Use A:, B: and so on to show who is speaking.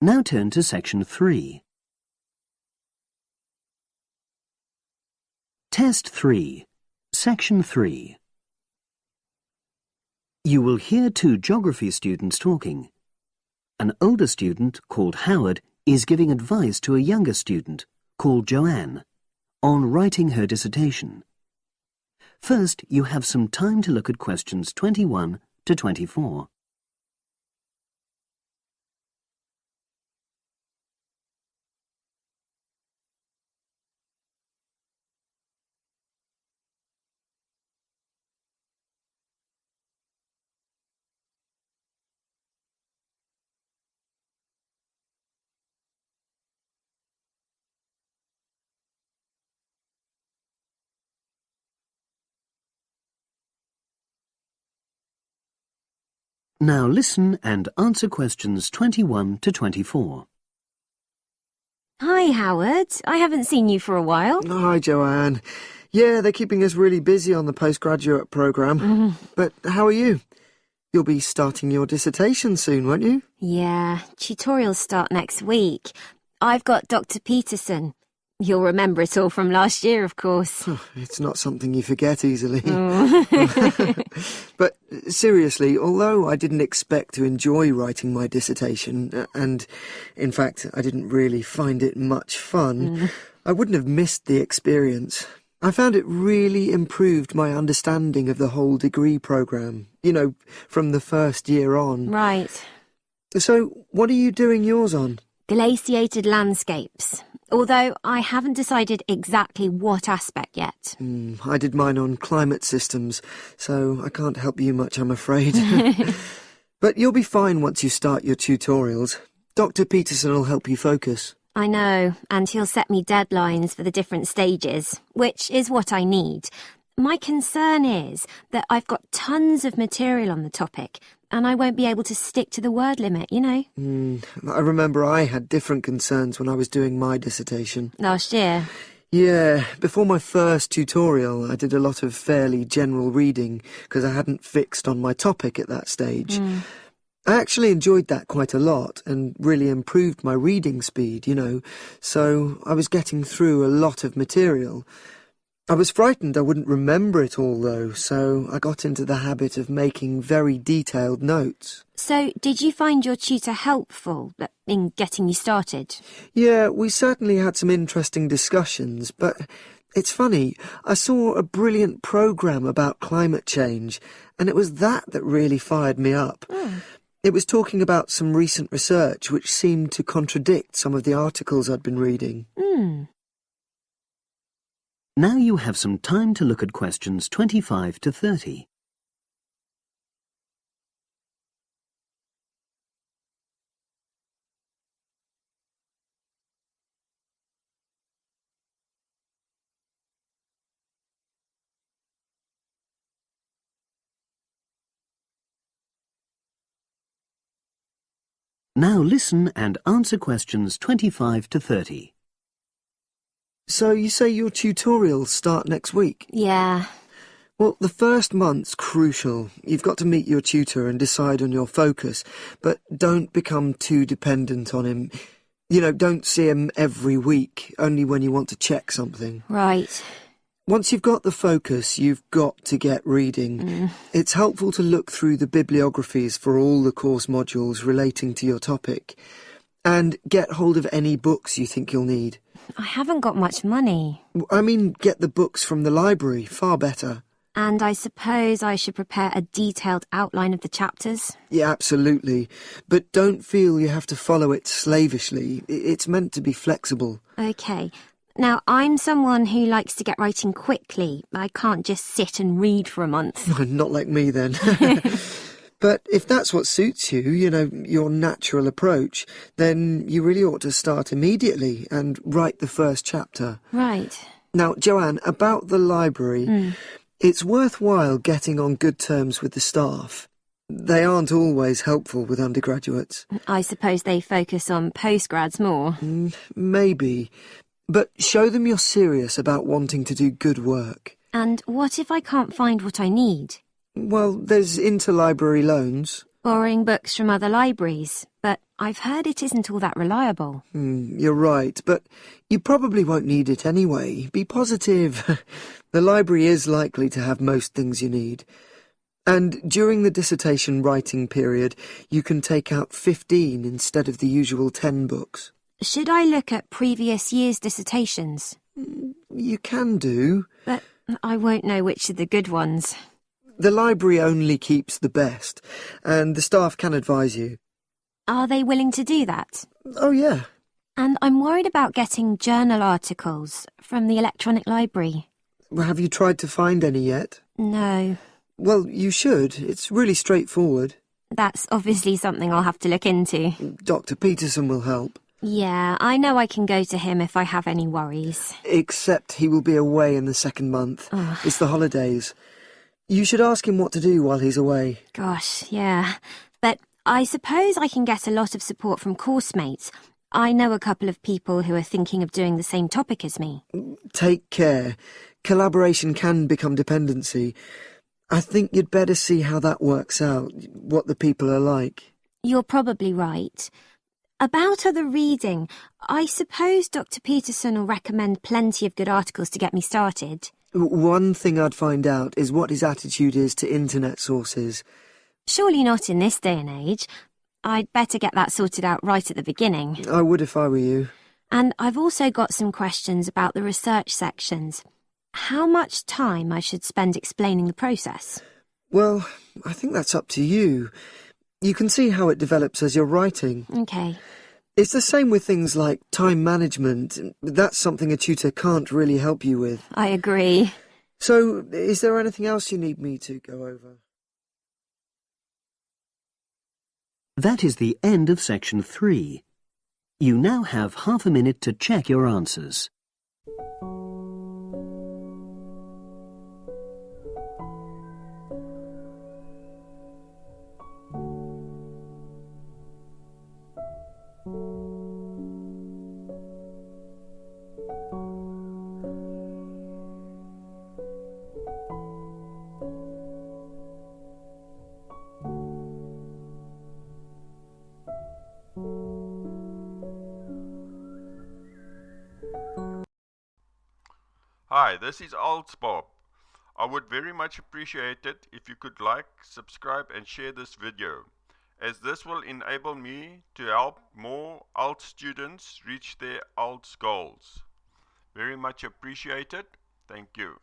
A: Now turn to Section 3. Test 3, Section 3. You will hear two geography students talking. An older student, called Howard, is giving advice to a younger student, called Joanne, on writing her dissertation. First, you have some time to look at questions 21 to 24. Now listen and answer questions 21 to 24.
B: Hi, Howard. I haven't seen you for a while.
C: Hi, Joanne. Yeah, they're keeping us really busy on the postgraduate programme. But how are you? You'll be starting your dissertation soon, won't you?
B: Yeah, tutorials start next week. I've got Dr. Peterson. You'll remember it all from last year, of course.
C: It's not something you forget easily.
B: Oh.
C: But seriously, although I didn't expect to enjoy writing my dissertation, and in fact I didn't really find it much fun, I wouldn't have missed the experience. I found it really improved my understanding of the whole degree programme, you know, from the first year on.
B: Right.
C: So, what are you doing yours on?
B: Glaciated landscapes. Although I haven't decided exactly what aspect yet.
C: I did mine on climate systems, so I can't help you much, I'm afraid. But you'll be fine once you start your tutorials. Dr. Peterson will help you focus.
B: I know, and he'll set me deadlines for the different stages, which is what I need. My concern is that I've got tons of material on the topic, and I won't be able to stick to the word limit, you know.
C: I remember I had different concerns when I was doing my dissertation.
B: Last year?
C: Yeah, before my first tutorial, I did a lot of fairly general reading because I hadn't fixed on my topic at that stage. I actually enjoyed that quite a lot and really improved my reading speed, you know, so I was getting through a lot of material. I was frightened I wouldn't remember it all, though, so I got into the habit of making very detailed notes.
B: So, did you find your tutor helpful in getting you started?
C: Yeah, we certainly had some interesting discussions, but it's funny, I saw a brilliant programme about climate change, and it was that really fired me up. It was talking about some recent research which seemed to contradict some of the articles I'd been reading.
A: Now you have some time to look at questions 25 to 30. Now listen and answer questions 25 to 30.
C: So you say your tutorials start next week?
B: Yeah.
C: Well, the first month's crucial. You've got to meet your tutor and decide on your focus, but don't become too dependent on him. You know, don't see him every week, only when you want to check something.
B: Right.
C: Once you've got the focus, you've got to get reading. It's helpful to look through the bibliographies for all the course modules relating to your topic, and get hold of any books you think you'll need.
B: I haven't got much money.
C: I mean, get the books from the library, far better.
B: And I suppose I should prepare a detailed outline of the chapters?
C: Yeah, absolutely. But don't feel you have to follow it slavishly. It's meant to be flexible.
B: OK. Now, I'm someone who likes to get writing quickly. I can't just sit and read for a month.
C: Not like me, then. But if that's what suits you, you know, your natural approach, then you really ought to start immediately and write the first chapter.
B: Right.
C: Now, Joanne, about the library, it's worthwhile getting on good terms with the staff. They aren't always helpful with undergraduates.
B: I suppose they focus on postgrads more.
C: Maybe. But show them you're serious about wanting to do good work.
B: And what if I can't find what I need?
C: Well, there's interlibrary loans.
B: Borrowing books from other libraries, but I've heard it isn't all that reliable.
C: You're right, but you probably won't need it anyway. Be positive. The library is likely to have most things you need. And during the dissertation writing period, you can take out 15 instead of the usual 10 books.
B: Should I look at previous year's dissertations?
C: You can do.
B: But I won't know which are the good ones.
C: The library only keeps the best, and the staff can advise you.
B: Are they willing to do that?
C: Oh, yeah.
B: And I'm worried about getting journal articles from the electronic library.
C: Have you tried to find any yet?
B: No.
C: Well, you should. It's really straightforward.
B: That's obviously something I'll have to look into.
C: Dr. Peterson will help.
B: Yeah, I know I can go to him if I have any worries.
C: Except he will be away in the second month. It's the holidays. You should ask him what to do while he's away.
B: Gosh, yeah. But I suppose I can get a lot of support from course mates. I know a couple of people who are thinking of doing the same topic as me.
C: Take care. Collaboration can become dependency. I think you'd better see how that works out, what the people are like.
B: You're probably right. About other reading, I suppose Dr. Peterson will recommend plenty of good articles to get me started.
C: One thing I'd find out is what his attitude is to internet sources.
B: Surely not in this day and age. I'd better get that sorted out right at the beginning.
C: I would if I were you.
B: And I've also got some questions about the research sections. How much time I should spend explaining the process?
C: Well, I think that's up to you. You can see how it develops as you're writing.
B: OK.
C: It's the same with things like time management. That's something a tutor can't really help you with.
B: I agree.
C: So, is there anything else you need me to go over?
A: That is the end of section 3. You now have half a minute to check your answers.
D: Hi, this is IELTS Bob. I would very much appreciate it if you could like, subscribe and share this video, as this will enable me to help more IELTS students reach their IELTS goals. Very much appreciated. Thank you.